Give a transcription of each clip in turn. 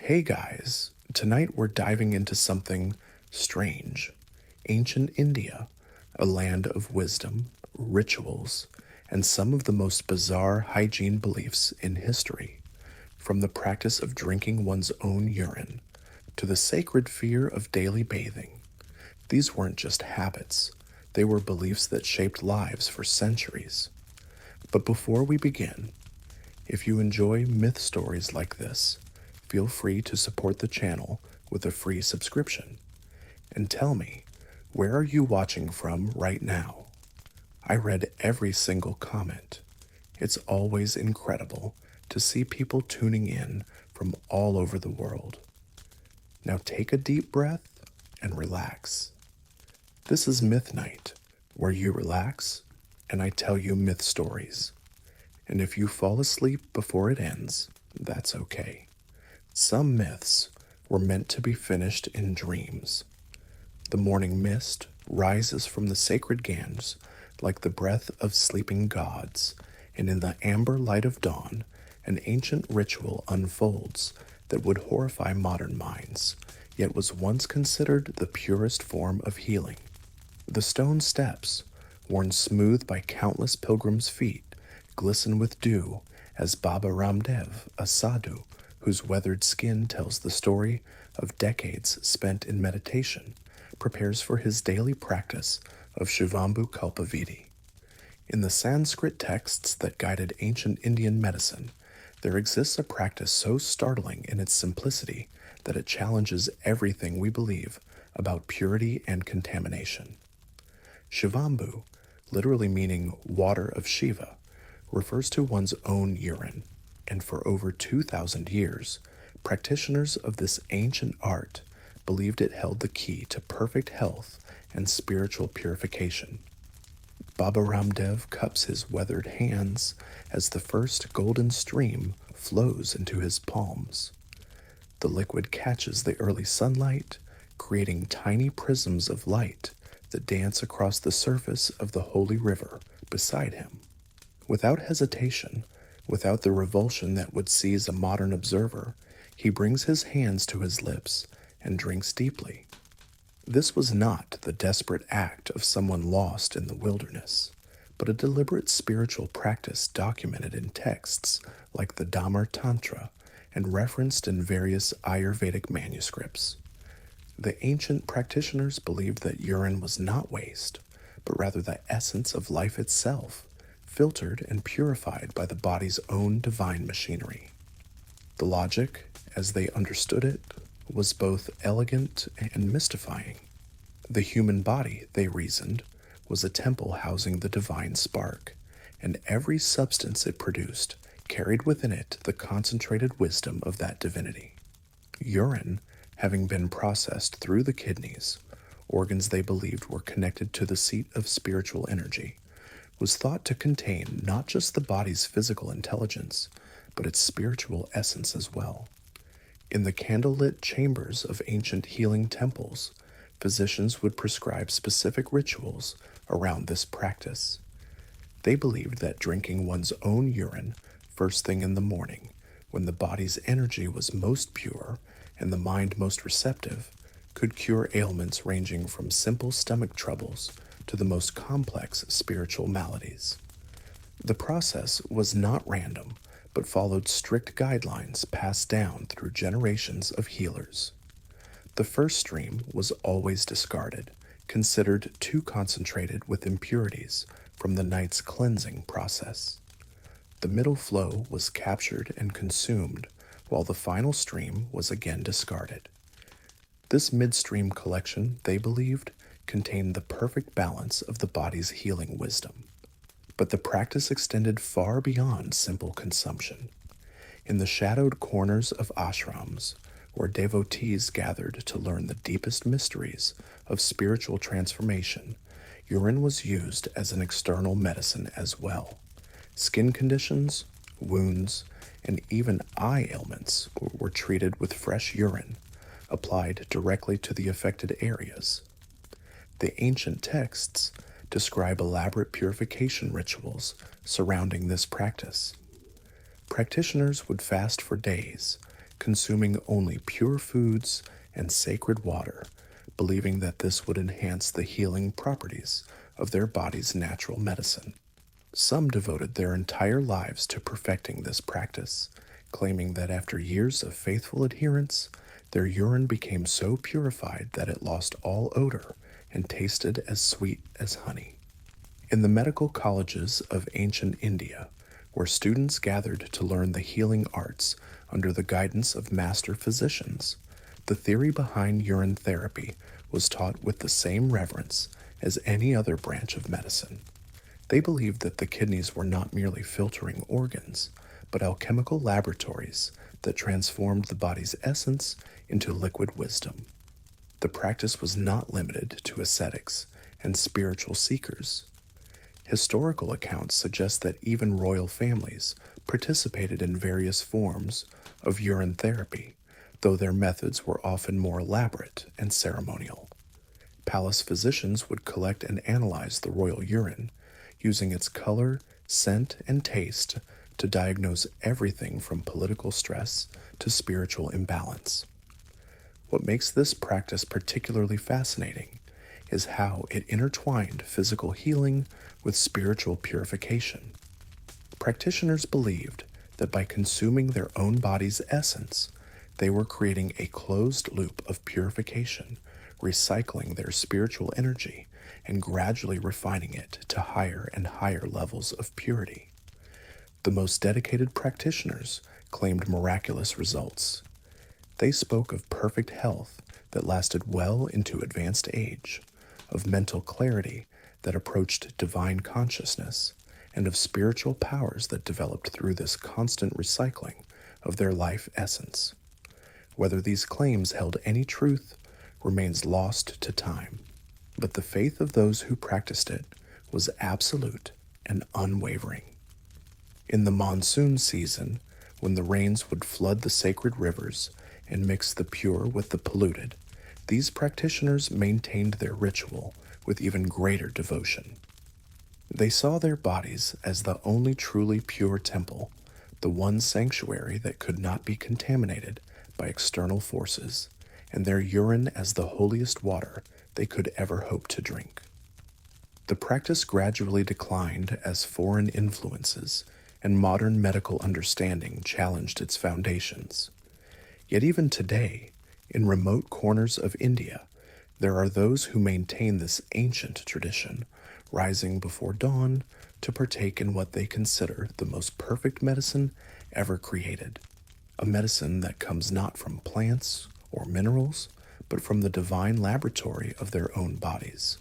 Hey guys, tonight we're diving into something strange. Ancient India, a land of wisdom, rituals, and some of the most bizarre hygiene beliefs in history. From the practice of drinking one's own urine to the sacred fear of daily bathing. These weren't just habits, they were beliefs that shaped lives for centuries. But before we begin, if you enjoy myth stories like this, feel free to support the channel with a free subscription. And tell me, where are you watching from right now? I read every single comment. It's always incredible to see people tuning in from all over the world. Now take a deep breath and relax. This is Myth Night, where you relax and I tell you myth stories. And if you fall asleep before it ends, that's okay. Some myths were meant to be finished in dreams. The morning mist rises from the sacred Ganges like the breath of sleeping gods, and in the amber light of dawn, an ancient ritual unfolds that would horrify modern minds, yet was once considered the purest form of healing. The stone steps, worn smooth by countless pilgrims' feet, glisten with dew as Baba Ramdev, a sadhu whose weathered skin tells the story of decades spent in meditation, prepares for his daily practice of Shivambu Kalpavidi. In the Sanskrit texts that guided ancient Indian medicine, there exists a practice so startling in its simplicity that it challenges everything we believe about purity and contamination. Shivambu, literally meaning water of Shiva, refers to one's own urine, and for over 2,000 years, practitioners of this ancient art believed it held the key to perfect health and spiritual purification. Baba Ramdev cups his weathered hands as the first golden stream flows into his palms. The liquid catches the early sunlight, creating tiny prisms of light that dance across the surface of the holy river beside him. Without hesitation, without the revulsion that would seize a modern observer, he brings his hands to his lips and drinks deeply. This was not the desperate act of someone lost in the wilderness, but a deliberate spiritual practice documented in texts like the Dhamma Tantra and referenced in various Ayurvedic manuscripts. The ancient practitioners believed that urine was not waste, but rather the essence of life itself, filtered and purified by the body's own divine machinery. The logic, as they understood it, was both elegant and mystifying. The human body, they reasoned, was a temple housing the divine spark, and every substance it produced carried within it the concentrated wisdom of that divinity. Urine, having been processed through the kidneys, organs they believed were connected to the seat of spiritual energy, was thought to contain not just the body's physical intelligence, but its spiritual essence as well. In the candlelit chambers of ancient healing temples, physicians would prescribe specific rituals around this practice. They believed that drinking one's own urine first thing in the morning, when the body's energy was most pure and the mind most receptive, could cure ailments ranging from simple stomach troubles to the most complex spiritual maladies. The process was not random, but followed strict guidelines passed down through generations of healers. The first stream was always discarded, considered too concentrated with impurities from the night's cleansing process. The middle flow was captured and consumed, while the final stream was again discarded. This midstream collection, they believed, contained the perfect balance of the body's healing wisdom. But the practice extended far beyond simple consumption. In the shadowed corners of ashrams, where devotees gathered to learn the deepest mysteries of spiritual transformation, urine was used as an external medicine as well. Skin conditions, wounds, and even eye ailments were treated with fresh urine, applied directly to the affected areas. The ancient texts describe elaborate purification rituals surrounding this practice. Practitioners would fast for days, consuming only pure foods and sacred water, believing that this would enhance the healing properties of their body's natural medicine. Some devoted their entire lives to perfecting this practice, claiming that after years of faithful adherence, their urine became so purified that it lost all odor and tasted as sweet as honey. In the medical colleges of ancient India, where students gathered to learn the healing arts under the guidance of master physicians, the theory behind urine therapy was taught with the same reverence as any other branch of medicine. They believed that the kidneys were not merely filtering organs, but alchemical laboratories that transformed the body's essence into liquid wisdom. The practice was not limited to ascetics and spiritual seekers. Historical accounts suggest that even royal families participated in various forms of urine therapy, though their methods were often more elaborate and ceremonial. Palace physicians would collect and analyze the royal urine, using its color, scent, and taste to diagnose everything from political stress to spiritual imbalance. What makes this practice particularly fascinating is how it intertwined physical healing with spiritual purification. Practitioners believed that by consuming their own body's essence, they were creating a closed loop of purification, recycling their spiritual energy and gradually refining it to higher and higher levels of purity. The most dedicated practitioners claimed miraculous results. They spoke of perfect health that lasted well into advanced age, of mental clarity that approached divine consciousness, and of spiritual powers that developed through this constant recycling of their life essence. Whether these claims held any truth remains lost to time, but the faith of those who practiced it was absolute and unwavering. In the monsoon season, when the rains would flood the sacred rivers and mix the pure with the polluted, these practitioners maintained their ritual with even greater devotion. They saw their bodies as the only truly pure temple, the one sanctuary that could not be contaminated by external forces, and their urine as the holiest water they could ever hope to drink. The practice gradually declined as foreign influences and modern medical understanding challenged its foundations. Yet even today, in remote corners of India, there are those who maintain this ancient tradition, rising before dawn to partake in what they consider the most perfect medicine ever created, a medicine that comes not from plants or minerals, but from the divine laboratory of their own bodies.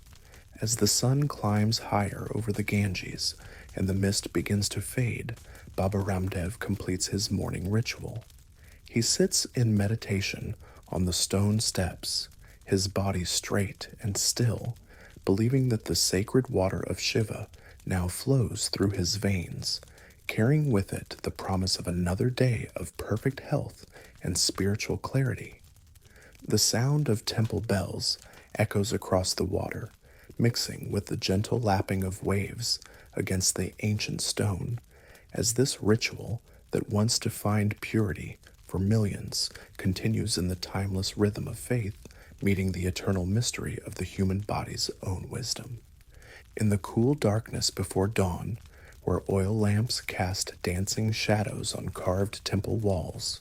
As the sun climbs higher over the Ganges and the mist begins to fade, Baba Ramdev completes his morning ritual. He sits in meditation on the stone steps, his body straight and still, believing that the sacred water of Shiva now flows through his veins, carrying with it the promise of another day of perfect health and spiritual clarity. The sound of temple bells echoes across the water, mixing with the gentle lapping of waves against the ancient stone, as this ritual that once defined purity for millions continues in the timeless rhythm of faith, meeting the eternal mystery of the human body's own wisdom. In the cool darkness before dawn, where oil lamps cast dancing shadows on carved temple walls,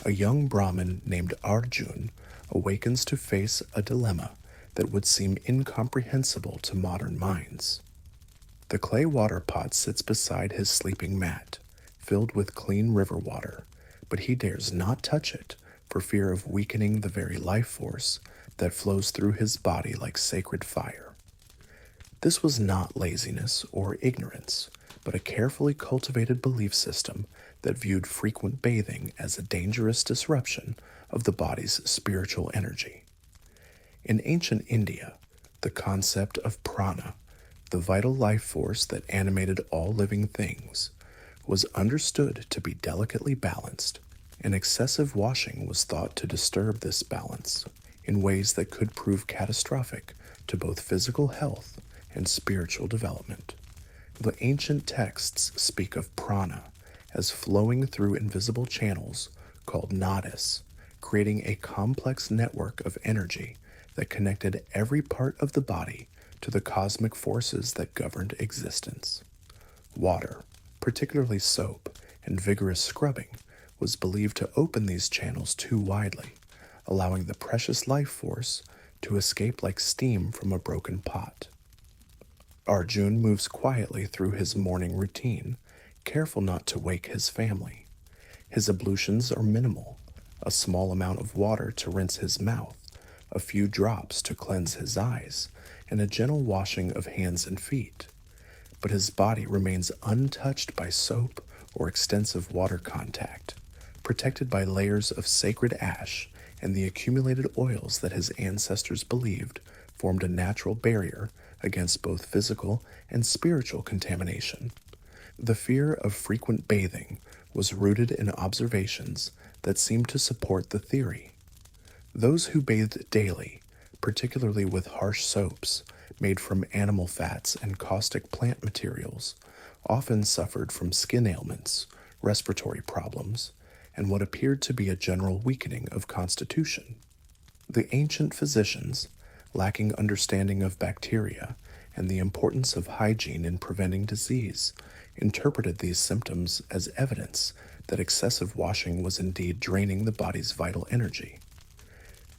a young Brahmin named Arjun awakens to face a dilemma that would seem incomprehensible to modern minds. The clay water pot sits beside his sleeping mat, filled with clean river water, but he dares not touch it for fear of weakening the very life force that flows through his body like sacred fire. This was not laziness or ignorance, but a carefully cultivated belief system that viewed frequent bathing as a dangerous disruption of the body's spiritual energy. In ancient India, the concept of prana, the vital life force that animated all living things, was understood to be delicately balanced, and excessive washing was thought to disturb this balance in ways that could prove catastrophic to both physical health and spiritual development. The ancient texts speak of prana as flowing through invisible channels called nadis, creating a complex network of energy that connected every part of the body to the cosmic forces that governed existence. Water, particularly soap and vigorous scrubbing, was believed to open these channels too widely, allowing the precious life force to escape like steam from a broken pot. Arjun moves quietly through his morning routine, careful not to wake his family. His ablutions are minimal: a small amount of water to rinse his mouth, a few drops to cleanse his eyes, and a gentle washing of hands and feet. But his body remains untouched by soap or extensive water contact, protected by layers of sacred ash and the accumulated oils that his ancestors believed formed a natural barrier against both physical and spiritual contamination. The fear of frequent bathing was rooted in observations that seemed to support the theory. Those who bathed daily, particularly with harsh soaps made from animal fats and caustic plant materials, often suffered from skin ailments, respiratory problems, and what appeared to be a general weakening of constitution. The ancient physicians, lacking understanding of bacteria and the importance of hygiene in preventing disease, interpreted these symptoms as evidence that excessive washing was indeed draining the body's vital energy.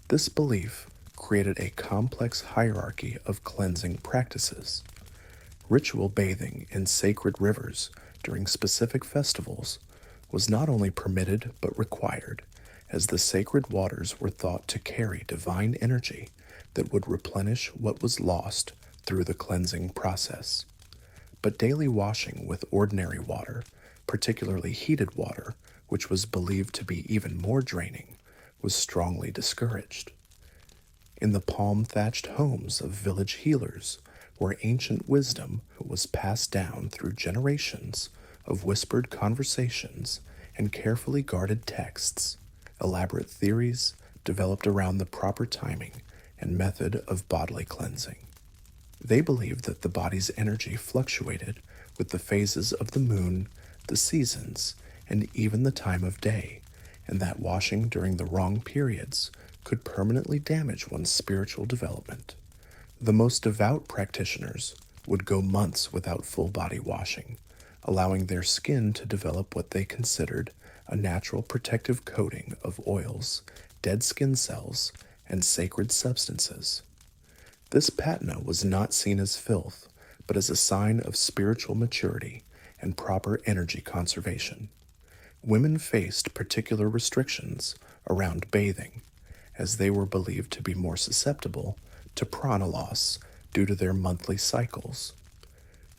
This belief created a complex hierarchy of cleansing practices. Ritual bathing in sacred rivers during specific festivals was not only permitted but required, as the sacred waters were thought to carry divine energy that would replenish what was lost through the cleansing process. But daily washing with ordinary water, particularly heated water, which was believed to be even more draining, was strongly discouraged. In the palm-thatched homes of village healers, where ancient wisdom was passed down through generations of whispered conversations and carefully guarded texts, elaborate theories developed around the proper timing and method of bodily cleansing. They believed that the body's energy fluctuated with the phases of the moon, the seasons, and even the time of day, and that washing during the wrong periods could permanently damage one's spiritual development. The most devout practitioners would go months without full body washing, allowing their skin to develop what they considered a natural protective coating of oils, dead skin cells, and sacred substances. This patina was not seen as filth, but as a sign of spiritual maturity and proper energy conservation. Women faced particular restrictions around bathing, as they were believed to be more susceptible to prana loss due to their monthly cycles.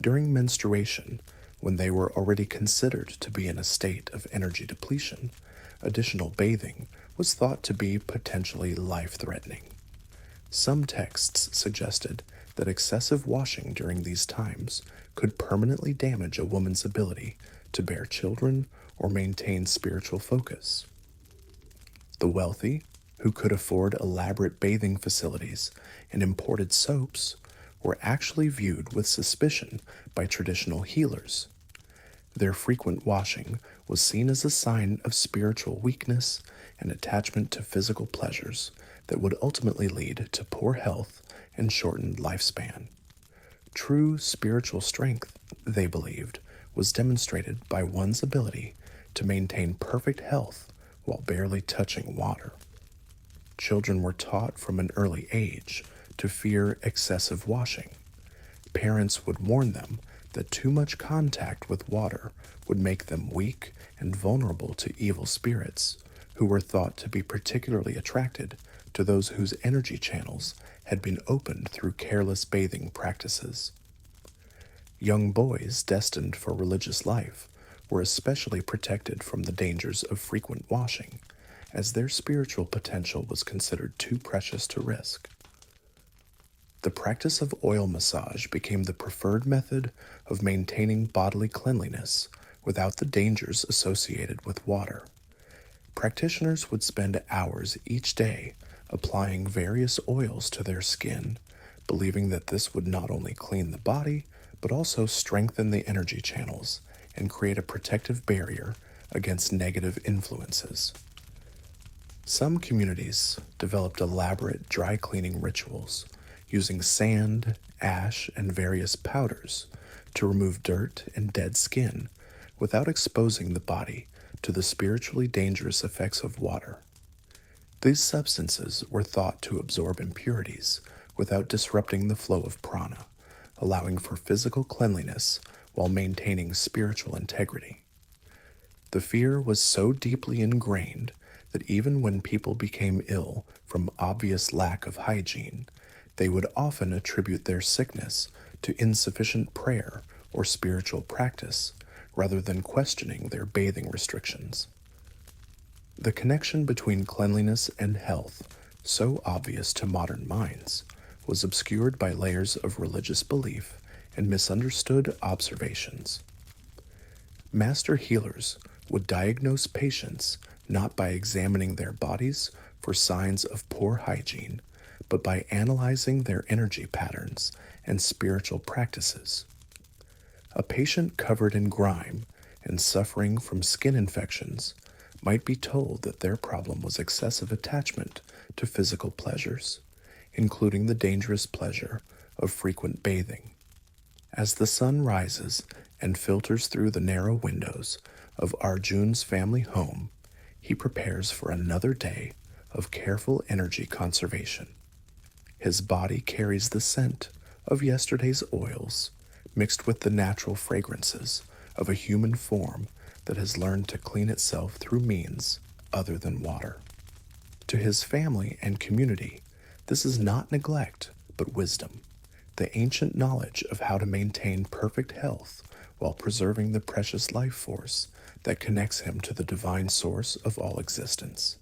During menstruation, when they were already considered to be in a state of energy depletion, additional bathing was thought to be potentially life-threatening. Some texts suggested that excessive washing during these times could permanently damage a woman's ability to bear children or maintain spiritual focus. The wealthy, who could afford elaborate bathing facilities and imported soaps, were actually viewed with suspicion by traditional healers. Their frequent washing was seen as a sign of spiritual weakness and attachment to physical pleasures that would ultimately lead to poor health and shortened lifespan. True spiritual strength, they believed, was demonstrated by one's ability to maintain perfect health while barely touching water. Children were taught from an early age to fear excessive washing. Parents would warn them that too much contact with water would make them weak and vulnerable to evil spirits, who were thought to be particularly attracted to those whose energy channels had been opened through careless bathing practices. Young boys destined for religious life were especially protected from the dangers of frequent washing, as their spiritual potential was considered too precious to risk. The practice of oil massage became the preferred method of maintaining bodily cleanliness without the dangers associated with water. Practitioners would spend hours each day applying various oils to their skin, believing that this would not only clean the body, but also strengthen the energy channels and create a protective barrier against negative influences. Some communities developed elaborate dry cleaning rituals using sand, ash, and various powders to remove dirt and dead skin without exposing the body to the spiritually dangerous effects of water. These substances were thought to absorb impurities without disrupting the flow of prana, allowing for physical cleanliness while maintaining spiritual integrity. The fear was so deeply ingrained that even when people became ill from obvious lack of hygiene, they would often attribute their sickness to insufficient prayer or spiritual practice rather than questioning their bathing restrictions. The connection between cleanliness and health, so obvious to modern minds, was obscured by layers of religious belief and misunderstood observations. Master healers would diagnose patients not by examining their bodies for signs of poor hygiene, but by analyzing their energy patterns and spiritual practices. A patient covered in grime and suffering from skin infections might be told that their problem was excessive attachment to physical pleasures, including the dangerous pleasure of frequent bathing. As the sun rises and filters through the narrow windows of Arjun's family home, he prepares for another day of careful energy conservation. His body carries the scent of yesterday's oils, mixed with the natural fragrances of a human form that has learned to clean itself through means other than water. To his family and community, this is not neglect, but wisdom, the ancient knowledge of how to maintain perfect health while preserving the precious life force that connects him to the divine source of all existence.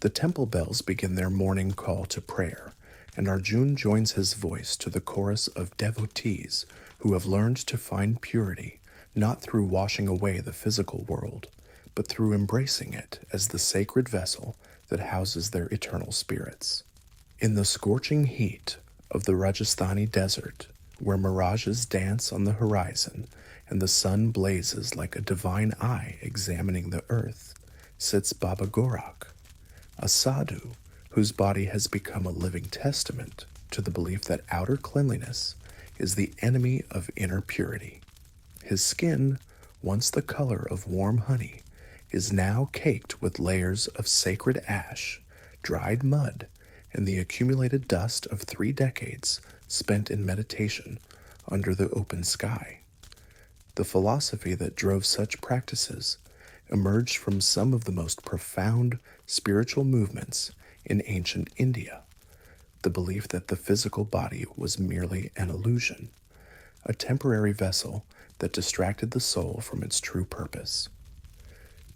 The temple bells begin their morning call to prayer, and Arjun joins his voice to the chorus of devotees who have learned to find purity not through washing away the physical world, but through embracing it as the sacred vessel that houses their eternal spirits. In the scorching heat of the Rajasthani desert, where mirages dance on the horizon and the sun blazes like a divine eye examining the earth, sits Baba Gorak, a sadhu whose body has become a living testament to the belief that outer cleanliness is the enemy of inner purity. His skin, once the color of warm honey, is now caked with layers of sacred ash, dried mud, and the accumulated dust of 3 decades spent in meditation under the open sky. The philosophy that drove such practices emerged from some of the most profound spiritual movements in ancient India, the belief that the physical body was merely an illusion, a temporary vessel that distracted the soul from its true purpose.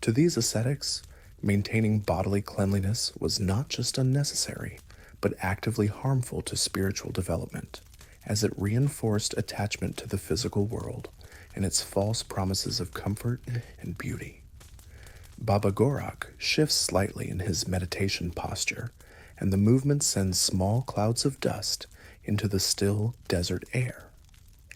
To these ascetics, maintaining bodily cleanliness was not just unnecessary, but actively harmful to spiritual development, as it reinforced attachment to the physical world and its false promises of comfort and beauty. Baba Gorak shifts slightly in his meditation posture, and the movement sends small clouds of dust into the still desert air.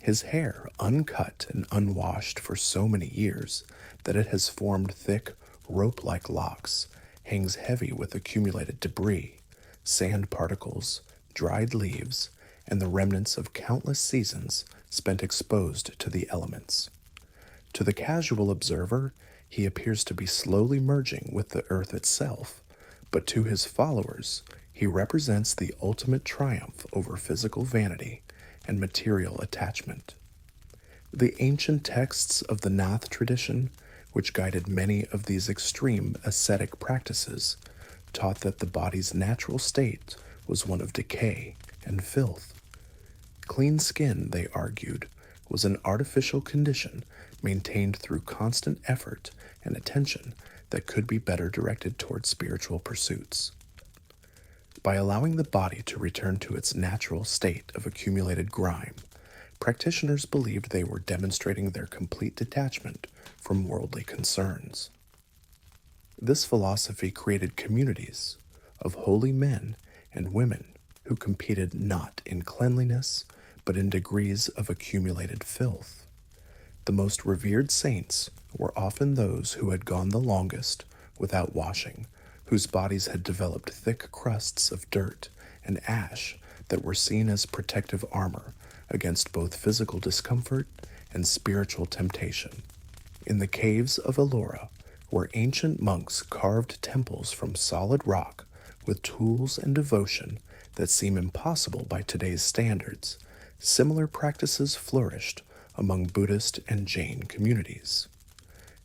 His hair, uncut and unwashed for so many years that it has formed thick, rope-like locks, hangs heavy with accumulated debris, sand particles, dried leaves, and the remnants of countless seasons spent exposed to the elements. To the casual observer, he appears to be slowly merging with the earth itself, but to his followers, he represents the ultimate triumph over physical vanity and material attachment. The ancient texts of the Nath tradition, which guided many of these extreme ascetic practices, taught that the body's natural state was one of decay and filth. Clean skin, they argued, was an artificial condition maintained through constant effort and attention that could be better directed toward spiritual pursuits. By allowing the body to return to its natural state of accumulated grime, practitioners believed they were demonstrating their complete detachment from worldly concerns. This philosophy created communities of holy men and women who competed not in cleanliness, but in degrees of accumulated filth. The most revered saints were often those who had gone the longest without washing, whose bodies had developed thick crusts of dirt and ash that were seen as protective armor against both physical discomfort and spiritual temptation. In the caves of Ellora, where ancient monks carved temples from solid rock with tools and devotion that seem impossible by today's standards, similar practices flourished among Buddhist and Jain communities.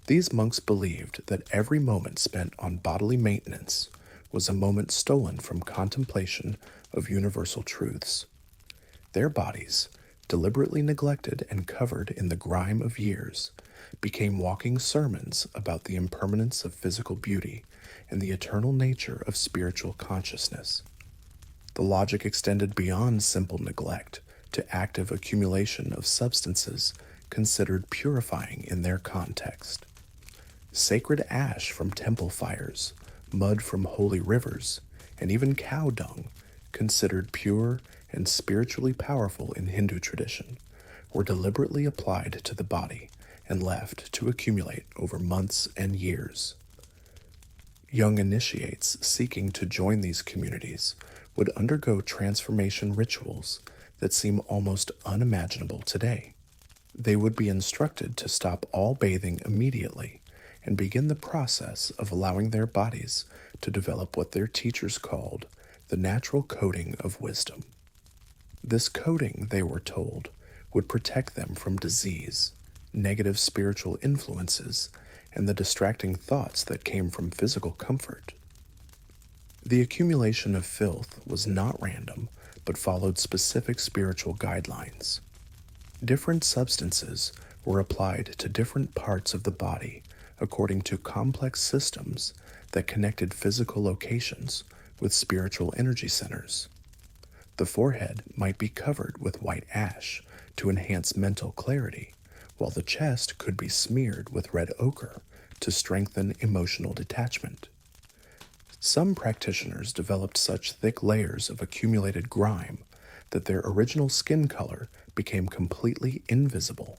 These monks believed that every moment spent on bodily maintenance was a moment stolen from contemplation of universal truths. Their bodies, deliberately neglected and covered in the grime of years, became walking sermons about the impermanence of physical beauty and the eternal nature of spiritual consciousness. The logic extended beyond simple neglect to active accumulation of substances considered purifying in their context. Sacred ash from temple fires, mud from holy rivers, and even cow dung, considered pure and spiritually powerful in Hindu tradition, were deliberately applied to the body and left to accumulate over months and years. Young initiates seeking to join these communities would undergo transformation rituals that seem almost unimaginable today. They would be instructed to stop all bathing immediately and begin the process of allowing their bodies to develop what their teachers called the natural coating of wisdom. This coating, they were told, would protect them from disease, negative spiritual influences, and the distracting thoughts that came from physical comfort. The accumulation of filth was not random, but followed specific spiritual guidelines. Different substances were applied to different parts of the body according to complex systems that connected physical locations with spiritual energy centers. The forehead might be covered with white ash to enhance mental clarity, while the chest could be smeared with red ochre to strengthen emotional detachment. Some practitioners developed such thick layers of accumulated grime that their original skin color became completely invisible.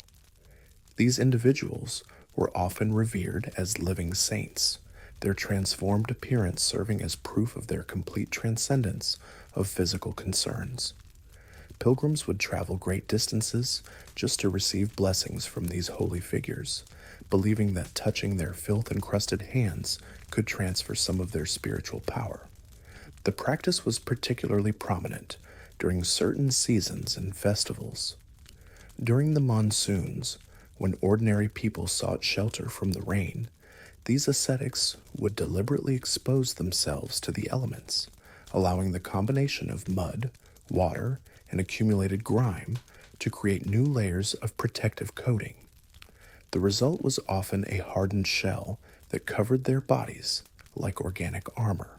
These individuals were often revered as living saints, their transformed appearance serving as proof of their complete transcendence of physical concerns. Pilgrims would travel great distances just to receive blessings from these holy figures, believing that touching their filth-encrusted hands could transfer some of their spiritual power. The practice was particularly prominent during certain seasons and festivals. During the monsoons, when ordinary people sought shelter from the rain, these ascetics would deliberately expose themselves to the elements, allowing the combination of mud, water, and accumulated grime to create new layers of protective coating. The result was often a hardened shell that covered their bodies like organic armor.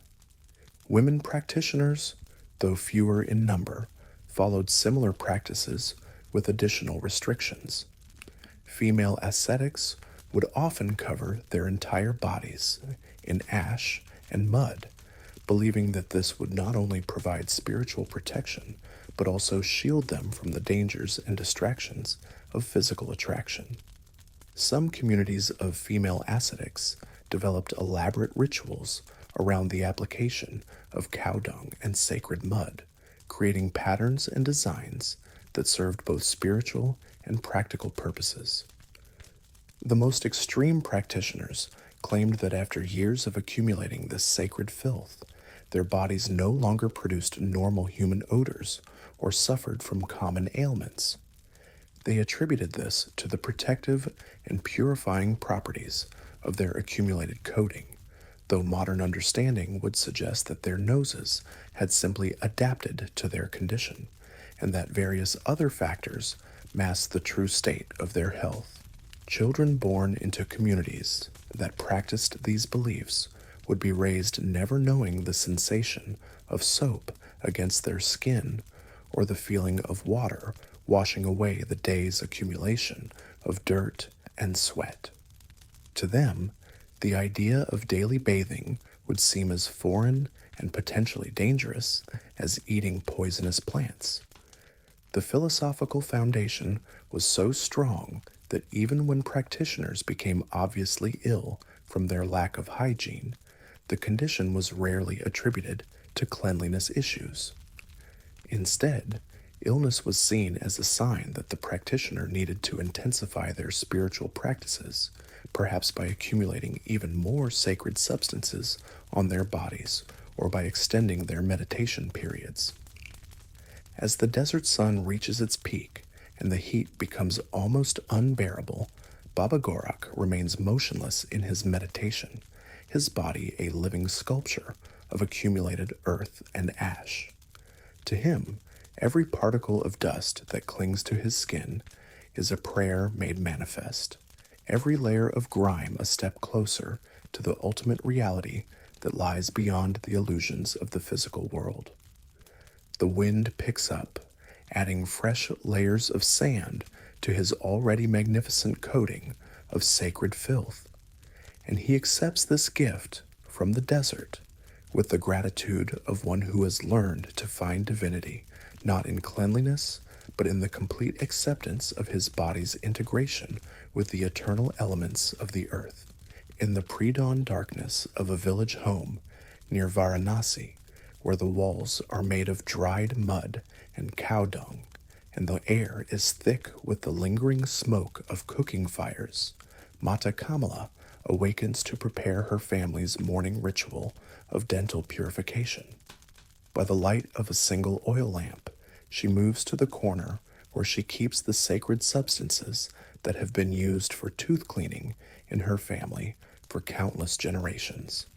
Women practitioners, though fewer in number, followed similar practices with additional restrictions. Female ascetics would often cover their entire bodies in ash and mud, believing that this would not only provide spiritual protection, but also shield them from the dangers and distractions of physical attraction. Some communities of female ascetics developed elaborate rituals around the application of cow dung and sacred mud, creating patterns and designs that served both spiritual and practical purposes. The most extreme practitioners claimed that after years of accumulating this sacred filth, their bodies no longer produced normal human odors or suffered from common ailments. They attributed this to the protective and purifying properties of their accumulated coating, though modern understanding would suggest that their noses had simply adapted to their condition, and that various other factors masked the true state of their health. Children born into communities that practiced these beliefs would be raised never knowing the sensation of soap against their skin or the feeling of water washing away the day's accumulation of dirt and sweat. To them, the idea of daily bathing would seem as foreign and potentially dangerous as eating poisonous plants. The philosophical foundation was so strong that even when practitioners became obviously ill from their lack of hygiene, the condition was rarely attributed to cleanliness issues. Instead, illness was seen as a sign that the practitioner needed to intensify their spiritual practices, perhaps by accumulating even more sacred substances on their bodies or by extending their meditation periods. As the desert sun reaches its peak and the heat becomes almost unbearable, Baba Gorak remains motionless in his meditation, his body a living sculpture of accumulated earth and ash. To him, every particle of dust that clings to his skin is a prayer made manifest, every layer of grime a step closer to the ultimate reality that lies beyond the illusions of the physical world. The wind picks up, adding fresh layers of sand to his already magnificent coating of sacred filth, and he accepts this gift from the desert with the gratitude of one who has learned to find divinity not in cleanliness, but in the complete acceptance of his body's integration with the eternal elements of the earth. In the pre-dawn darkness of a village home near Varanasi, where the walls are made of dried mud and cow dung, and the air is thick with the lingering smoke of cooking fires, Mata Kamala awakens to prepare her family's morning ritual of dental purification. By the light of a single oil lamp, she moves to the corner where she keeps the sacred substances that have been used for tooth cleaning in her family for countless generations.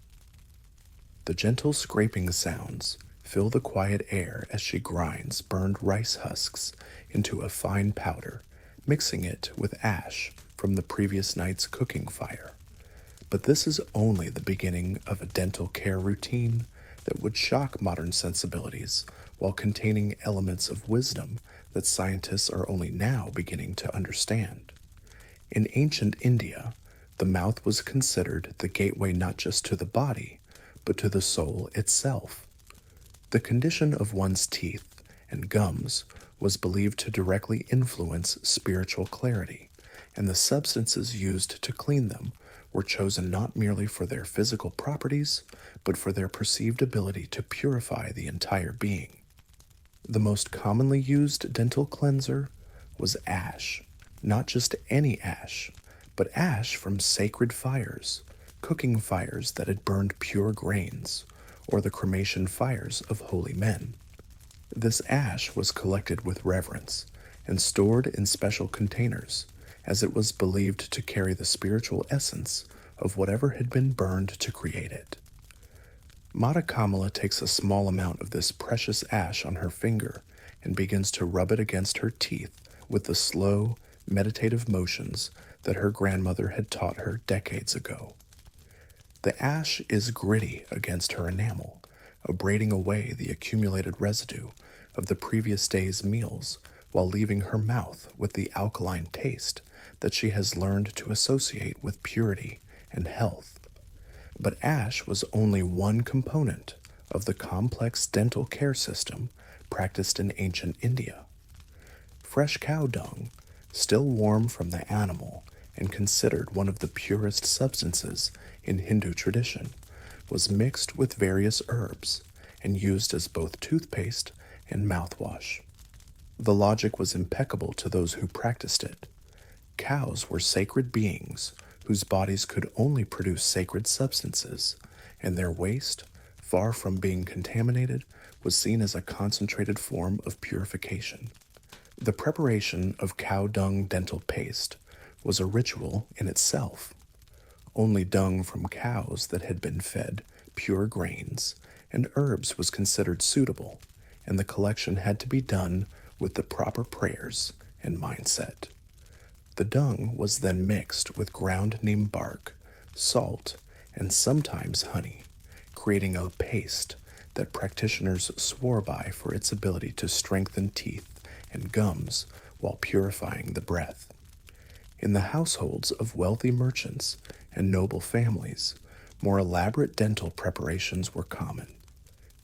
The gentle scraping sounds fill the quiet air as she grinds burned rice husks into a fine powder, mixing it with ash from the previous night's cooking fire. But this is only the beginning of a dental care routine that would shock modern sensibilities while containing elements of wisdom that scientists are only now beginning to understand. In ancient India, the mouth was considered the gateway not just to the body, but to the soul itself. The condition of one's teeth and gums was believed to directly influence spiritual clarity, and the substances used to clean them were chosen not merely for their physical properties, but for their perceived ability to purify the entire being. The most commonly used dental cleanser was ash, not just any ash, but ash from sacred fires, cooking fires that had burned pure grains, or the cremation fires of holy men. This ash was collected with reverence and stored in special containers, as it was believed to carry the spiritual essence of whatever had been burned to create it. Mata Kamala takes a small amount of this precious ash on her finger and begins to rub it against her teeth with the slow, meditative motions that her grandmother had taught her decades ago. The ash is gritty against her enamel, abrading away the accumulated residue of the previous day's meals while leaving her mouth with the alkaline taste that she has learned to associate with purity and health. But ash was only one component of the complex dental care system practiced in ancient India. Fresh cow dung, still warm from the animal and considered one of the purest substances in Hindu tradition, was mixed with various herbs and used as both toothpaste and mouthwash. The logic was impeccable to those who practiced it. Cows were sacred beings whose bodies could only produce sacred substances, and their waste, far from being contaminated, was seen as a concentrated form of purification. The preparation of cow dung dental paste was a ritual in itself. Only dung from cows that had been fed pure grains and herbs was considered suitable, and the collection had to be done with the proper prayers and mindset. The dung was then mixed with ground neem bark, salt, and sometimes honey, creating a paste that practitioners swore by for its ability to strengthen teeth and gums while purifying the breath. In the households of wealthy merchants and noble families, more elaborate dental preparations were common.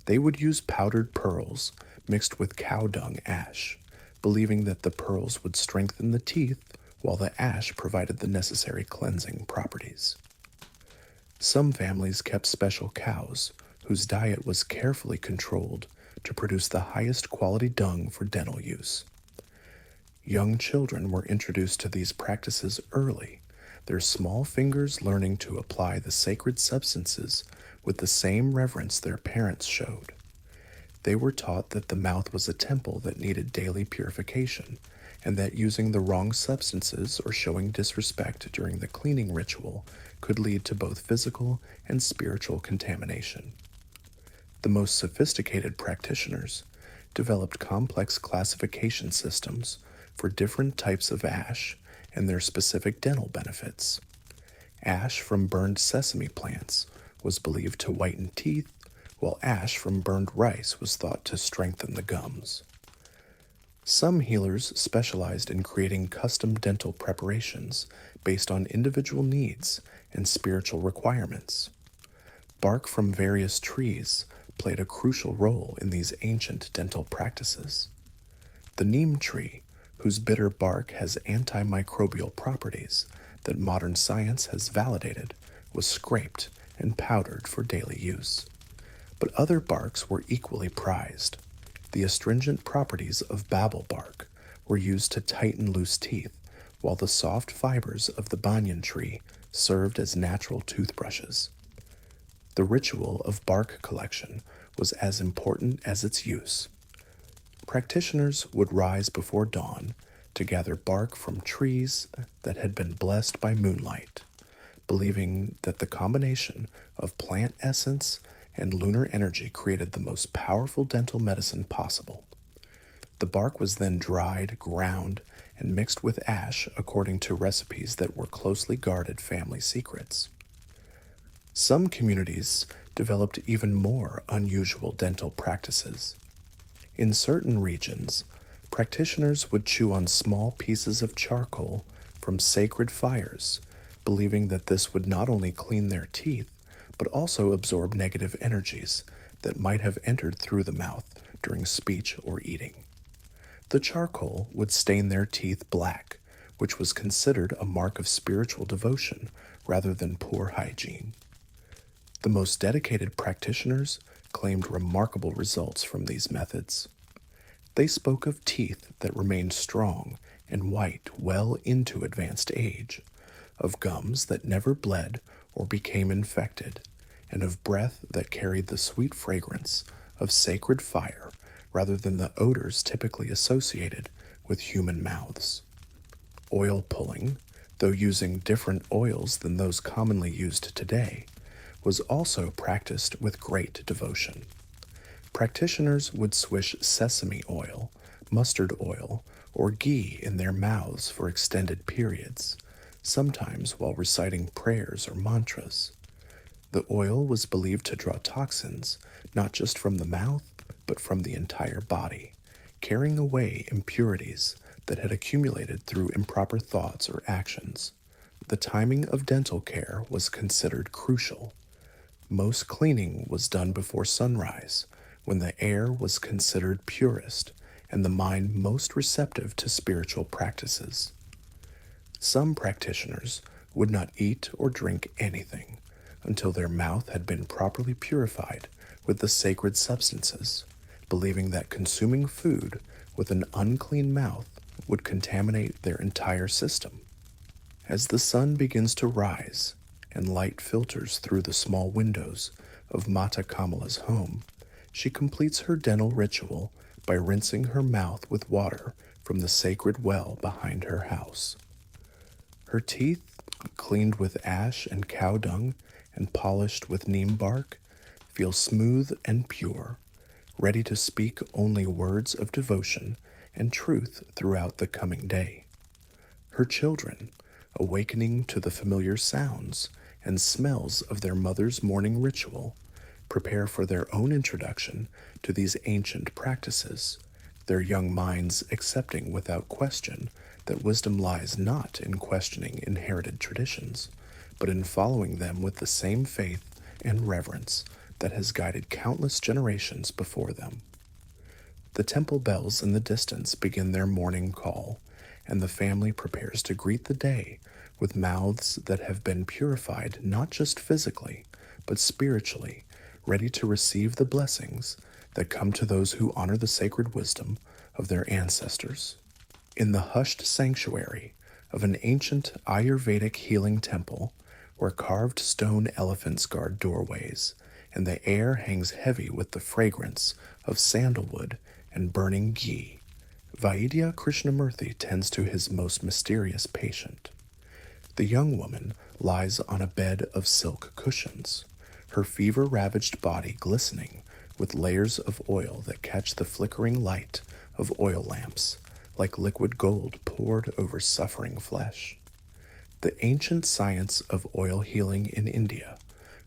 They would use powdered pearls mixed with cow dung ash, believing that the pearls would strengthen the teeth while the ash provided the necessary cleansing properties. Some families kept special cows whose diet was carefully controlled to produce the highest quality dung for dental use. Young children were introduced to these practices early, their small fingers learning to apply the sacred substances with the same reverence their parents showed. They were taught that the mouth was a temple that needed daily purification, and that using the wrong substances or showing disrespect during the cleaning ritual could lead to both physical and spiritual contamination. The most sophisticated practitioners developed complex classification systems for different types of ash and their specific dental benefits. Ash from burned sesame plants was believed to whiten teeth, while ash from burned rice was thought to strengthen the gums. Some healers specialized in creating custom dental preparations based on individual needs and spiritual requirements. Bark from various trees played a crucial role in these ancient dental practices. The neem tree, whose bitter bark has antimicrobial properties that modern science has validated, was scraped and powdered for daily use. But other barks were equally prized. The astringent properties of babel bark were used to tighten loose teeth, while the soft fibers of the banyan tree served as natural toothbrushes. The ritual of bark collection was as important as its use. Practitioners would rise before dawn to gather bark from trees that had been blessed by moonlight, believing that the combination of plant essence and lunar energy created the most powerful dental medicine possible. The bark was then dried, ground, and mixed with ash according to recipes that were closely guarded family secrets. Some communities developed even more unusual dental practices. In certain regions, practitioners would chew on small pieces of charcoal from sacred fires, believing that this would not only clean their teeth, but also absorb negative energies that might have entered through the mouth during speech or eating. The charcoal would stain their teeth black, which was considered a mark of spiritual devotion rather than poor hygiene. The most dedicated practitioners claimed remarkable results from these methods. They spoke of teeth that remained strong and white well into advanced age, of gums that never bled or became infected, and of breath that carried the sweet fragrance of sacred fire rather than the odors typically associated with human mouths. Oil pulling, though using different oils than those commonly used today, was also practiced with great devotion. Practitioners would swish sesame oil, mustard oil, or ghee in their mouths for extended periods, sometimes while reciting prayers or mantras. The oil was believed to draw toxins not just from the mouth, but from the entire body, carrying away impurities that had accumulated through improper thoughts or actions. The timing of dental care was considered crucial. Most cleaning was done before sunrise, when the air was considered purest and the mind most receptive to spiritual practices. Some practitioners would not eat or drink anything until their mouth had been properly purified with the sacred substances, believing that consuming food with an unclean mouth would contaminate their entire system. As the sun begins to rise and light filters through the small windows of Mata Kamala's home, she completes her dental ritual by rinsing her mouth with water from the sacred well behind her house. Her teeth, cleaned with ash and cow dung and polished with neem bark, feel smooth and pure, ready to speak only words of devotion and truth throughout the coming day. Her children, awakening to the familiar sounds and smells of their mother's morning ritual, prepare for their own introduction to these ancient practices, their young minds accepting without question that wisdom lies not in questioning inherited traditions, but in following them with the same faith and reverence that has guided countless generations before them. The temple bells in the distance begin their morning call, and the family prepares to greet the day with mouths that have been purified not just physically, but spiritually, ready to receive the blessings that come to those who honor the sacred wisdom of their ancestors. In the hushed sanctuary of an ancient Ayurvedic healing temple, where carved stone elephants guard doorways, and the air hangs heavy with the fragrance of sandalwood and burning ghee, Vaidya Krishnamurti tends to his most mysterious patient. The young woman lies on a bed of silk cushions, her fever-ravaged body glistening with layers of oil that catch the flickering light of oil lamps, like liquid gold poured over suffering flesh. The ancient science of oil healing in India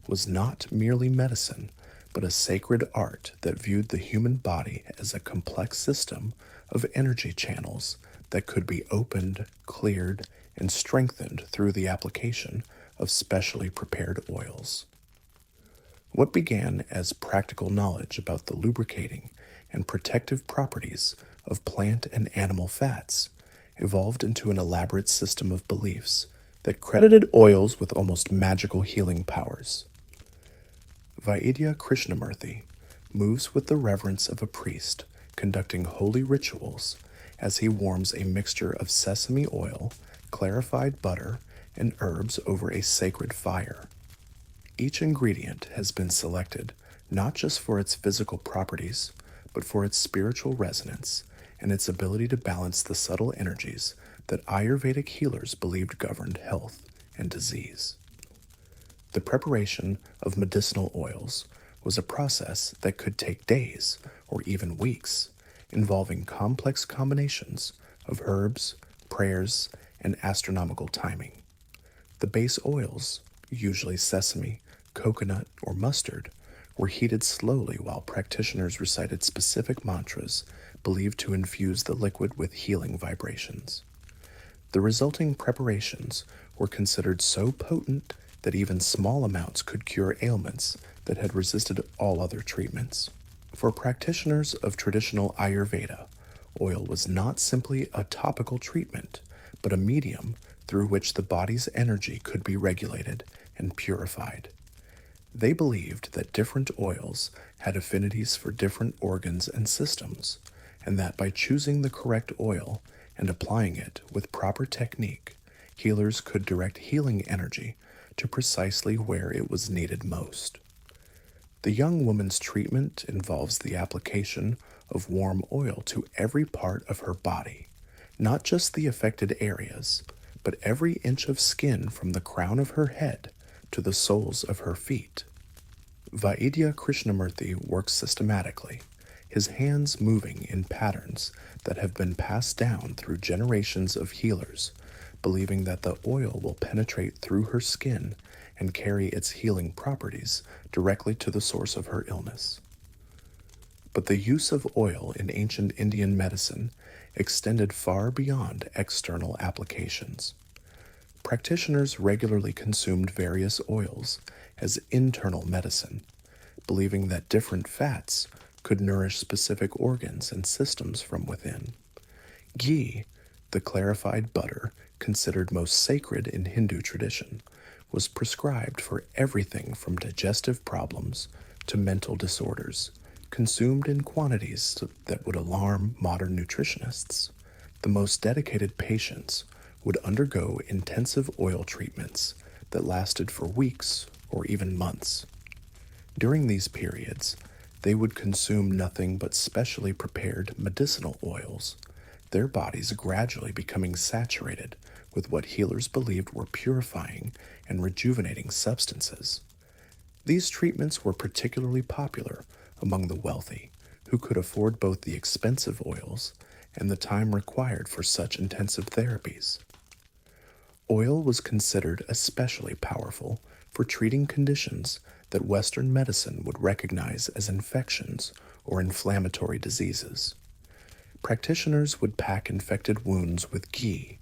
was not merely medicine, but a sacred art that viewed the human body as a complex system of energy channels that could be opened, cleared, and strengthened through the application of specially prepared oils. What began as practical knowledge about the lubricating and protective properties of plant and animal fats evolved into an elaborate system of beliefs that credited oils with almost magical healing powers. Vaidya Krishnamurti moves with the reverence of a priest conducting holy rituals as he warms a mixture of sesame oil, clarified butter, and herbs over a sacred fire. Each ingredient has been selected not just for its physical properties, but for its spiritual resonance and its ability to balance the subtle energies that Ayurvedic healers believed governed health and disease. The preparation of medicinal oils was a process that could take days or even weeks, involving complex combinations of herbs, prayers, and astronomical timing. The base oils, usually sesame, coconut, or mustard, were heated slowly while practitioners recited specific mantras believed to infuse the liquid with healing vibrations. The resulting preparations were considered so potent that even small amounts could cure ailments that had resisted all other treatments. For practitioners of traditional Ayurveda, oil was not simply a topical treatment, but a medium through which the body's energy could be regulated and purified. They believed that different oils had affinities for different organs and systems, and that by choosing the correct oil and applying it with proper technique, healers could direct healing energy to precisely where it was needed most. The young woman's treatment involves the application of warm oil to every part of her body, not just the affected areas, but every inch of skin from the crown of her head to the soles of her feet. Vaidya Krishnamurti works systematically, his hands moving in patterns that have been passed down through generations of healers, believing that the oil will penetrate through her skin and carry its healing properties directly to the source of her illness. But the use of oil in ancient Indian medicine extended far beyond external applications. Practitioners regularly consumed various oils as internal medicine, believing that different fats could nourish specific organs and systems from within. Ghee, the clarified butter considered most sacred in Hindu tradition, was prescribed for everything from digestive problems to mental disorders, consumed in quantities that would alarm modern nutritionists. The most dedicated patients would undergo intensive oil treatments that lasted for weeks or even months. During these periods, they would consume nothing but specially prepared medicinal oils, their bodies gradually becoming saturated with what healers believed were purifying and rejuvenating substances. These treatments were particularly popular among the wealthy, who could afford both the expensive oils and the time required for such intensive therapies. Oil was considered especially powerful for treating conditions that Western medicine would recognize as infections or inflammatory diseases. Practitioners would pack infected wounds with ghee,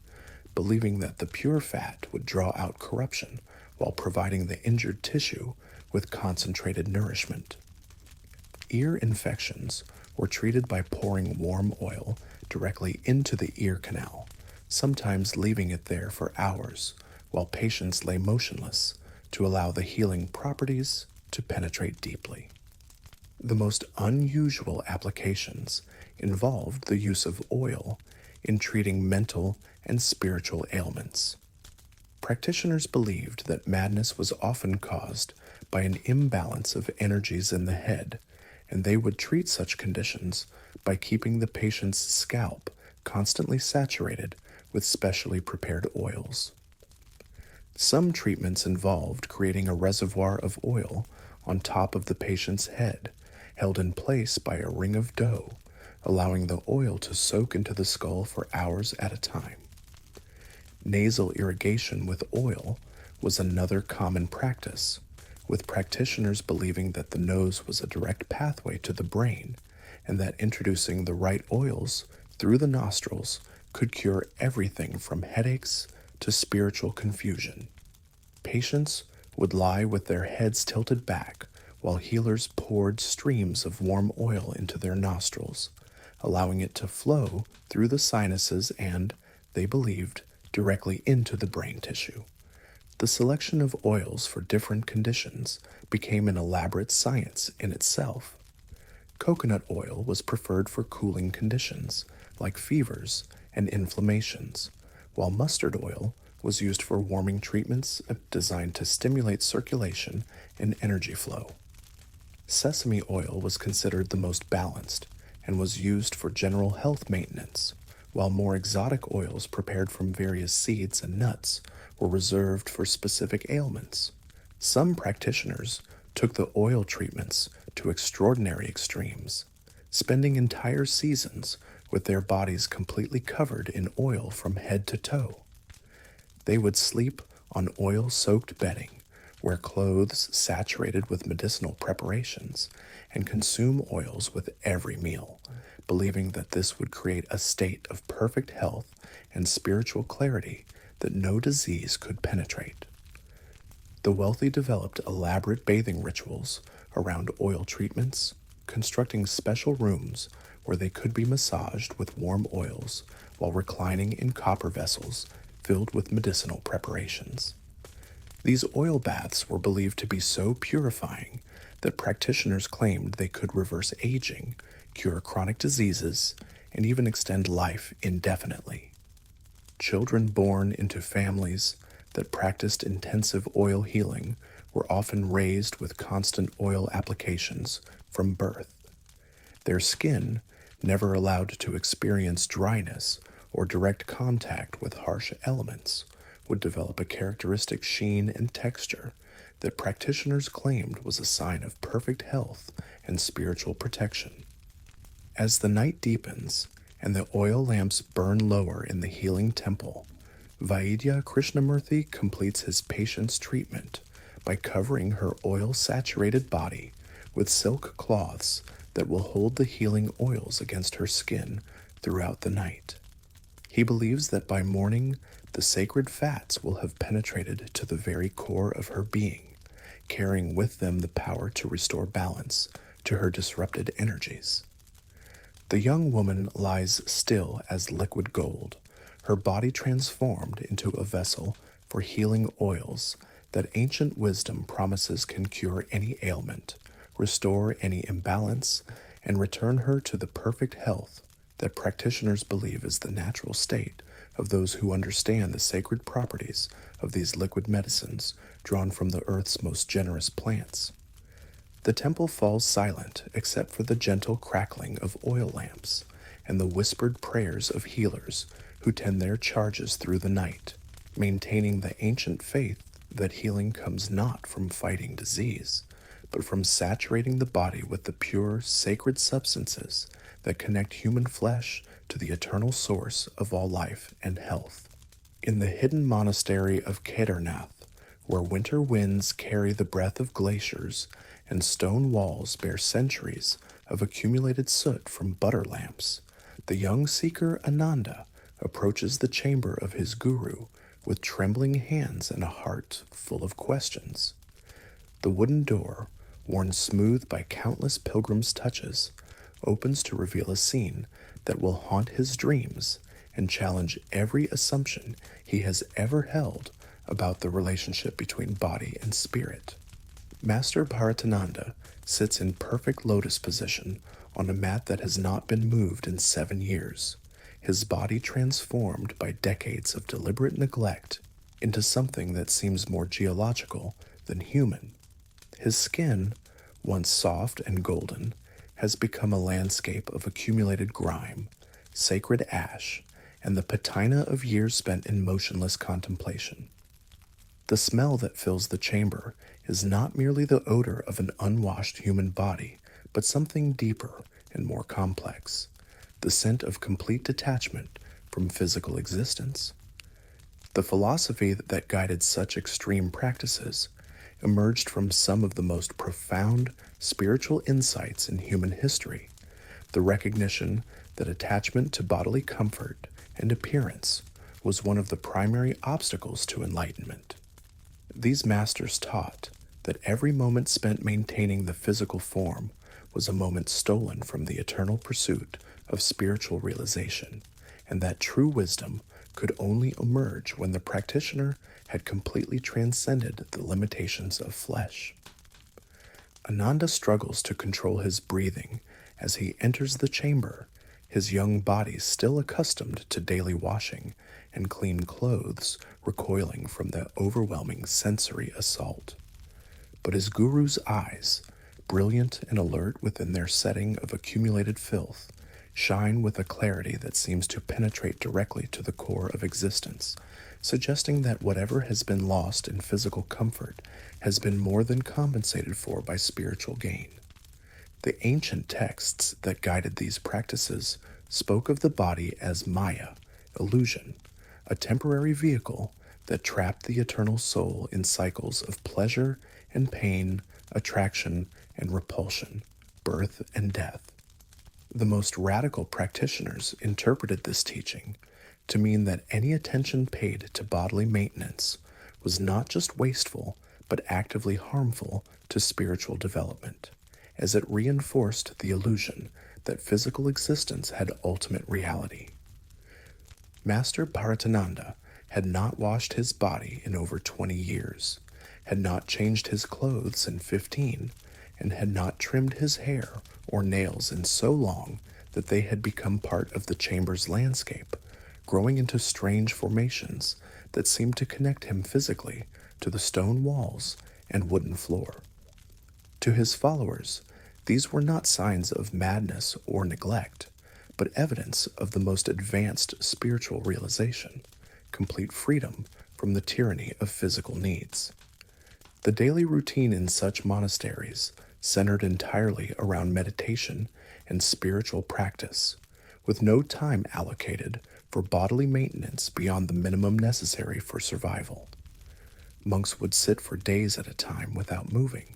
believing that the pure fat would draw out corruption while providing the injured tissue with concentrated nourishment. Ear infections were treated by pouring warm oil directly into the ear canal, sometimes leaving it there for hours while patients lay motionless to allow the healing properties to penetrate deeply. The most unusual applications involved the use of oil in treating mental and spiritual ailments. Practitioners believed that madness was often caused by an imbalance of energies in the head, and they would treat such conditions by keeping the patient's scalp constantly saturated with specially prepared oils. Some treatments involved creating a reservoir of oil on top of the patient's head, held in place by a ring of dough, allowing the oil to soak into the skull for hours at a time. Nasal irrigation with oil was another common practice, with practitioners believing that the nose was a direct pathway to the brain and that introducing the right oils through the nostrils could cure everything from headaches to spiritual confusion. Patients would lie with their heads tilted back while healers poured streams of warm oil into their nostrils, allowing it to flow through the sinuses and, they believed, directly into the brain tissue. The selection of oils for different conditions became an elaborate science in itself. Coconut oil was preferred for cooling conditions, like fevers and inflammations, while mustard oil was used for warming treatments designed to stimulate circulation and energy flow. Sesame oil was considered the most balanced and was used for general health maintenance, while more exotic oils prepared from various seeds and nuts were reserved for specific ailments. Some practitioners took the oil treatments to extraordinary extremes, spending entire seasons with their bodies completely covered in oil from head to toe. They would sleep on oil-soaked bedding, wear clothes saturated with medicinal preparations, and consume oils with every meal, believing that this would create a state of perfect health and spiritual clarity that no disease could penetrate. The wealthy developed elaborate bathing rituals around oil treatments, constructing special rooms where they could be massaged with warm oils while reclining in copper vessels filled with medicinal preparations. These oil baths were believed to be so purifying that practitioners claimed they could reverse aging, cure chronic diseases, and even extend life indefinitely. Children born into families that practiced intensive oil healing were often raised with constant oil applications from birth. Their skin, never allowed to experience dryness or direct contact with harsh elements, would develop a characteristic sheen and texture that practitioners claimed was a sign of perfect health and spiritual protection. As the night deepens and the oil lamps burn lower in the healing temple, Vaidya Krishnamurthy completes his patient's treatment by covering her oil-saturated body with silk cloths that will hold the healing oils against her skin throughout the night. He believes that by morning, the sacred fats will have penetrated to the very core of her being, carrying with them the power to restore balance to her disrupted energies. The young woman lies still as liquid gold, her body transformed into a vessel for healing oils that ancient wisdom promises can cure any ailment, restore any imbalance, and return her to the perfect health that practitioners believe is the natural state of those who understand the sacred properties of these liquid medicines drawn from the earth's most generous plants. The temple falls silent except for the gentle crackling of oil lamps and the whispered prayers of healers who tend their charges through the night, maintaining the ancient faith that healing comes not from fighting disease, but from saturating the body with the pure, sacred substances that connect human flesh to the eternal source of all life and health. In the hidden monastery of Kedarnath, where winter winds carry the breath of glaciers and stone walls bear centuries of accumulated soot from butter lamps, the young seeker Ananda approaches the chamber of his guru with trembling hands and a heart full of questions. The wooden door, worn smooth by countless pilgrims' touches, opens to reveal a scene that will haunt his dreams and challenge every assumption he has ever held about the relationship between body and spirit. Master Bharatananda sits in perfect lotus position on a mat that has not been moved in 7 years, his body transformed by decades of deliberate neglect into something that seems more geological than human. His skin, once soft and golden, has become a landscape of accumulated grime, sacred ash, and the patina of years spent in motionless contemplation. The smell that fills the chamber is not merely the odor of an unwashed human body, but something deeper and more complex, the scent of complete detachment from physical existence. The philosophy that guided such extreme practices emerged from some of the most profound spiritual insights in human history, the recognition that attachment to bodily comfort and appearance was one of the primary obstacles to enlightenment. These masters taught that every moment spent maintaining the physical form was a moment stolen from the eternal pursuit of spiritual realization, and that true wisdom could only emerge when the practitioner had completely transcended the limitations of flesh. Ananda struggles to control his breathing as he enters the chamber, his young body still accustomed to daily washing and clean clothes recoiling from the overwhelming sensory assault. But his guru's eyes, brilliant and alert within their setting of accumulated filth, shine with a clarity that seems to penetrate directly to the core of existence, suggesting that whatever has been lost in physical comfort has been more than compensated for by spiritual gain. The ancient texts that guided these practices spoke of the body as Maya, illusion, a temporary vehicle that trapped the eternal soul in cycles of pleasure and pain, attraction and repulsion, birth and death. The most radical practitioners interpreted this teaching to mean that any attention paid to bodily maintenance was not just wasteful, but actively harmful to spiritual development, as it reinforced the illusion that physical existence had ultimate reality. Master Bharatananda had not washed his body in over 20 years, had not changed his clothes in 15, and had not trimmed his hair or nails in so long that they had become part of the chamber's landscape, growing into strange formations that seemed to connect him physically to the stone walls and wooden floor. To his followers, these were not signs of madness or neglect, but evidence of the most advanced spiritual realization, complete freedom from the tyranny of physical needs. The daily routine in such monasteries centered entirely around meditation and spiritual practice, with no time allocated for bodily maintenance beyond the minimum necessary for survival. Monks would sit for days at a time without moving,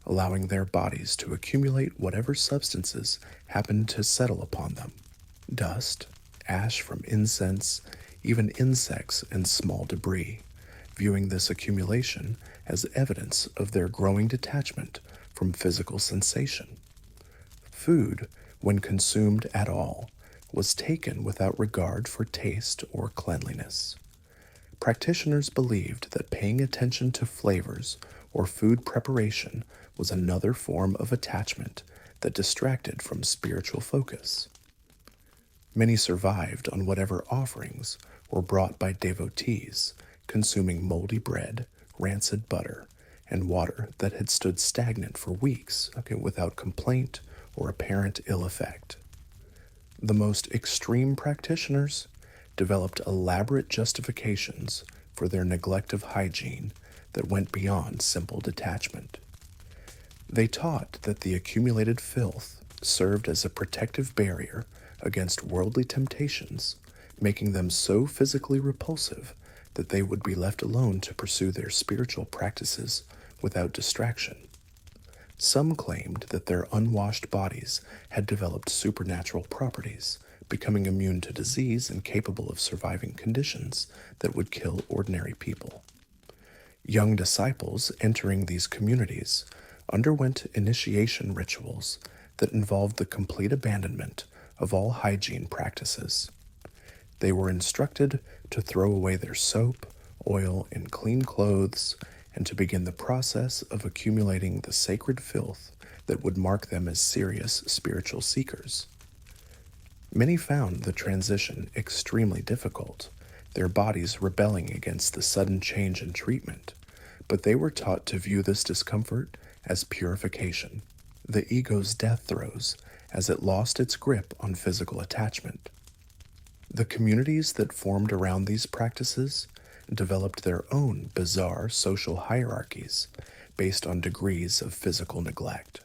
allowing their bodies to accumulate whatever substances happened to settle upon them: dust, ash from incense, even insects and small debris, viewing this accumulation as evidence of their growing detachment from physical sensation. Food, when consumed at all, was taken without regard for taste or cleanliness. Practitioners believed that paying attention to flavors or food preparation was another form of attachment that distracted from spiritual focus. Many survived on whatever offerings were brought by devotees, consuming moldy bread, rancid butter, and water that had stood stagnant for weeks, without complaint or apparent ill effect. The most extreme practitioners developed elaborate justifications for their neglect of hygiene that went beyond simple detachment. They taught that the accumulated filth served as a protective barrier against worldly temptations, making them so physically repulsive that they would be left alone to pursue their spiritual practices without distraction. Some claimed that their unwashed bodies had developed supernatural properties, becoming immune to disease and capable of surviving conditions that would kill ordinary people. Young disciples entering these communities underwent initiation rituals that involved the complete abandonment of all hygiene practices. They were instructed to throw away their soap, oil in clean clothes and to begin the process of accumulating the sacred filth that would mark them as serious spiritual seekers. Many found the transition extremely difficult, their bodies rebelling against the sudden change in treatment, but they were taught to view this discomfort as purification, the ego's death throes, as it lost its grip on physical attachment. The communities that formed around these practices developed their own bizarre social hierarchies based on degrees of physical neglect.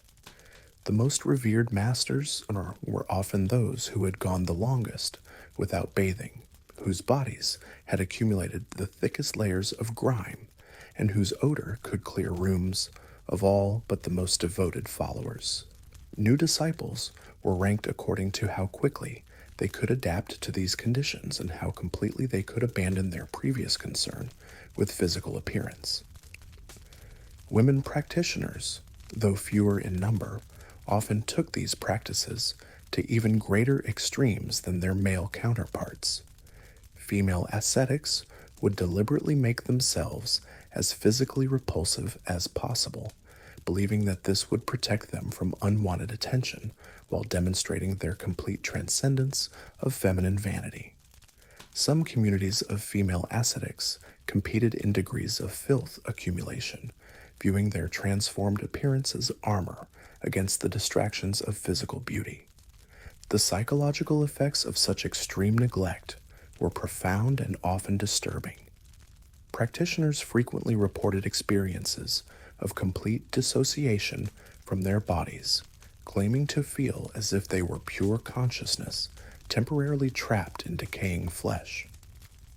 The most revered masters were often those who had gone the longest without bathing, whose bodies had accumulated the thickest layers of grime, and whose odor could clear rooms of all but the most devoted followers. New disciples were ranked according to how quickly they could adapt to these conditions and how completely they could abandon their previous concern with physical appearance. Women practitioners, though fewer in number, often took these practices to even greater extremes than their male counterparts. Female ascetics would deliberately make themselves as physically repulsive as possible, believing that this would protect them from unwanted attention while demonstrating their complete transcendence of feminine vanity. Some communities of female ascetics competed in degrees of filth accumulation, viewing their transformed appearance as armor against the distractions of physical beauty. The psychological effects of such extreme neglect were profound and often disturbing. Practitioners frequently reported experiences of complete dissociation from their bodies, claiming to feel as if they were pure consciousness, temporarily trapped in decaying flesh.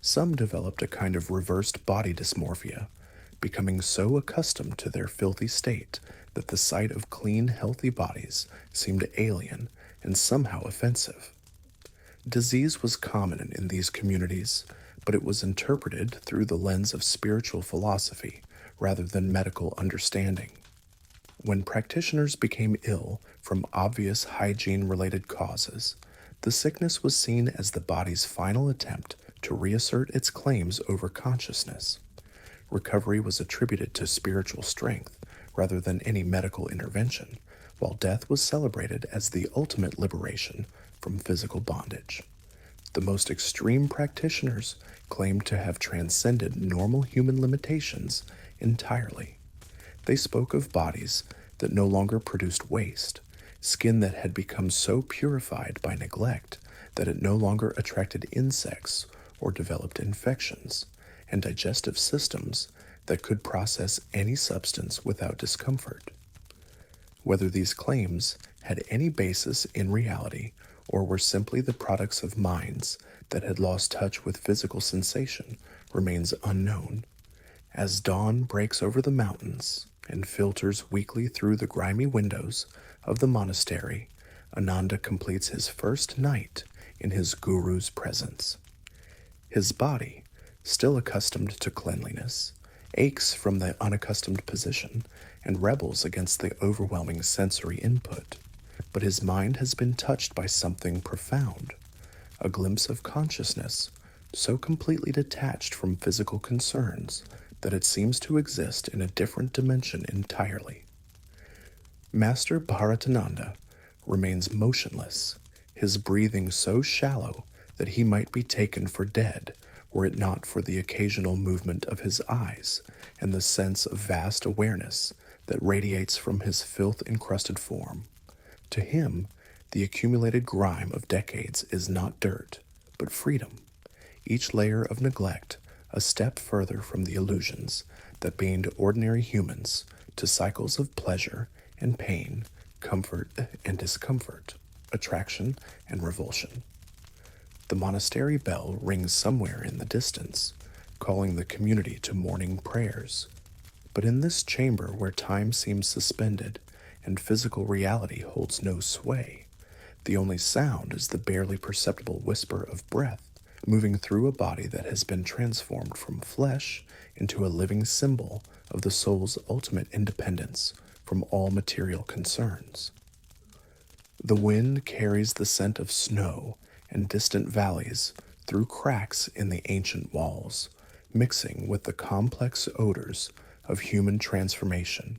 Some developed a kind of reversed body dysmorphia, becoming so accustomed to their filthy state that the sight of clean, healthy bodies seemed alien and somehow offensive. Disease was common in these communities, but it was interpreted through the lens of spiritual philosophy rather than medical understanding. When practitioners became ill from obvious hygiene-related causes, the sickness was seen as the body's final attempt to reassert its claims over consciousness. Recovery was attributed to spiritual strength rather than any medical intervention, while death was celebrated as the ultimate liberation from physical bondage. The most extreme practitioners claimed to have transcended normal human limitations entirely. They spoke of bodies that no longer produced waste, skin that had become so purified by neglect that it no longer attracted insects or developed infections, and digestive systems that could process any substance without discomfort. Whether these claims had any basis in reality or were simply the products of minds that had lost touch with physical sensation remains unknown. As dawn breaks over the mountains and filters weakly through the grimy windows of the monastery, Ananda completes his first night in his guru's presence. His body, still accustomed to cleanliness, aches from the unaccustomed position and rebels against the overwhelming sensory input, but his mind has been touched by something profound, a glimpse of consciousness so completely detached from physical concerns that it seems to exist in a different dimension entirely. Master Bharatananda remains motionless, his breathing so shallow that he might be taken for dead were it not for the occasional movement of his eyes and the sense of vast awareness that radiates from his filth-encrusted form. To him, the accumulated grime of decades is not dirt, but freedom, each layer of neglect a step further from the illusions that bind ordinary humans to cycles of pleasure and pain, comfort and discomfort, attraction and revulsion. The monastery bell rings somewhere in the distance, calling the community to morning prayers. But in this chamber where time seems suspended and physical reality holds no sway, the only sound is the barely perceptible whisper of breath moving through a body that has been transformed from flesh into a living symbol of the soul's ultimate independence from all material concerns. The wind carries the scent of snow and distant valleys through cracks in the ancient walls, mixing with the complex odors of human transformation,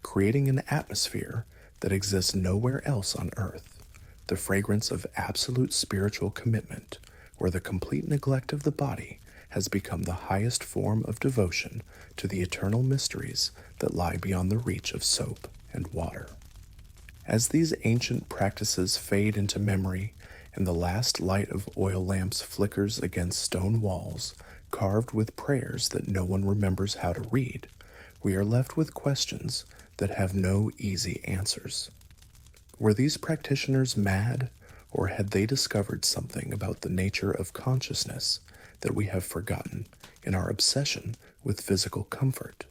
creating an atmosphere that exists nowhere else on earth, the fragrance of absolute spiritual commitment, where the complete neglect of the body has become the highest form of devotion to the eternal mysteries that lie beyond the reach of soap and water. As these ancient practices fade into memory and the last light of oil lamps flickers against stone walls carved with prayers that no one remembers how to read, we are left with questions that have no easy answers. Were these practitioners mad, or had they discovered something about the nature of consciousness that we have forgotten in our obsession with physical comfort?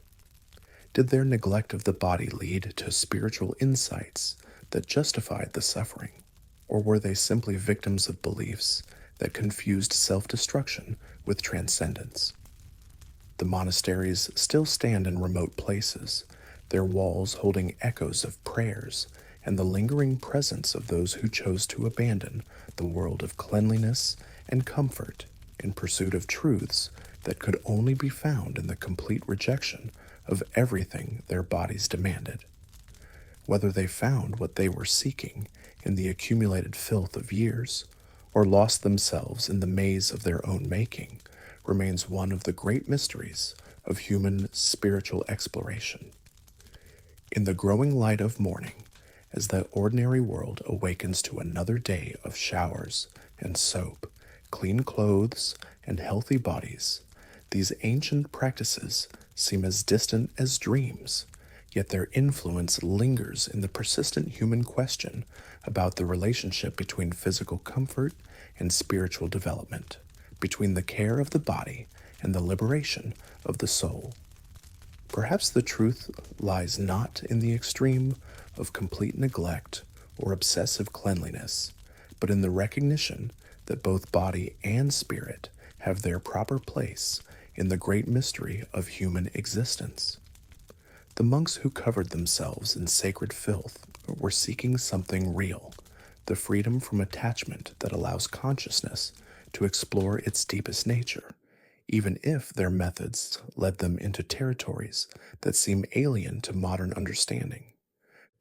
Did their neglect of the body lead to spiritual insights that justified the suffering? Or were they simply victims of beliefs that confused self destruction with transcendence? The monasteries still stand in remote places, their walls holding echoes of prayers and the lingering presence of those who chose to abandon the world of cleanliness and comfort in pursuit of truths that could only be found in the complete rejection of everything their bodies demanded. Whether they found what they were seeking in the accumulated filth of years, or lost themselves in the maze of their own making, remains one of the great mysteries of human spiritual exploration. In the growing light of morning, as the ordinary world awakens to another day of showers and soap, clean clothes, and healthy bodies, these ancient practices seem as distant as dreams, yet their influence lingers in the persistent human question about the relationship between physical comfort and spiritual development, between the care of the body and the liberation of the soul. Perhaps the truth lies not in the extreme of complete neglect or obsessive cleanliness, but in the recognition that both body and spirit have their proper place in the great mystery of human existence. The monks who covered themselves in sacred filth were seeking something real, the freedom from attachment that allows consciousness to explore its deepest nature, even if their methods led them into territories that seem alien to modern understanding.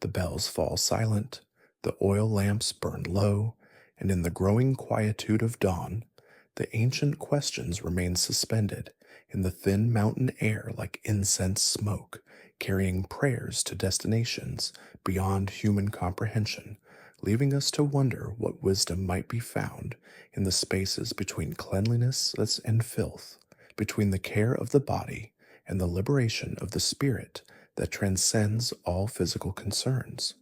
The bells fall silent, the oil lamps burn low, and in the growing quietude of dawn, the ancient questions remain suspended in the thin mountain air like incense smoke, carrying prayers to destinations beyond human comprehension, leaving us to wonder what wisdom might be found in the spaces between cleanliness and filth, between the care of the body and the liberation of the spirit that transcends all physical concerns.